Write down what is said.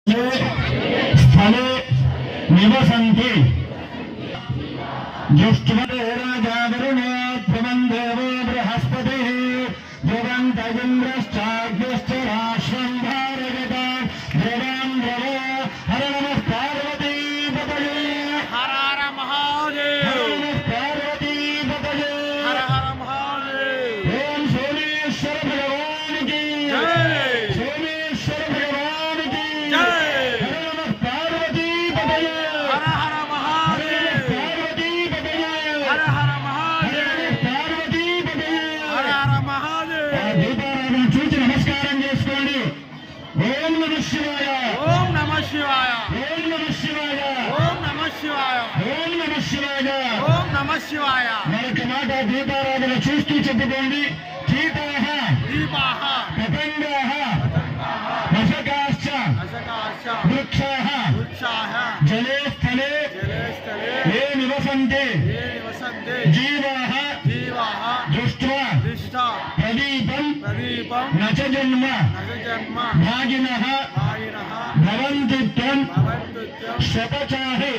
स्थले निवसन्ति दृष्ट्वा राजा वरुणो ध्रुवं देवो बृहस्पतिः ध्रुवन्त इन्द्रश्चाग्निश्च राष्ट्रं भारयता ध्रुवं ध्रुवो हर नमः पार्वती पतये हर हर महादेव हर नमः पार्वती पतये हर हर महादेव ओम सोमेश्वर भगवान की जय सोमेश्वर भगवान की जय हर नमः पार्वती पतये हर हर महादेव पार्वती पतये हर हर महादेव पार्वती पतये हर हर महादेव దీపారాధన చూసి నమస్కారం చేసుకోండి. ఓం నమః శివాయ ओम नमः शिवाय ఓం నమః శివాయ ओम नमः शिवाय ఓం నమః శివాయ ओम नमः शिवाय మరొక మాట దీపారాధన చూస్తూ చెప్పుకోండి. కీటాః दीपाः పతంగాః మశకాశ్చ अशकाश्च వృక్షాః वृक्षाः జలే స్థలే जले स्थले ఏ నివసంతే ये निवसन्ते జీవాః जीवाः దృష్ట్వా दृष्टा ప్రదీపం प्रदीपं నచ జన్మ न जन्म భాగినః भागिनः భవంతి త్వం भवन्तु శతచాహి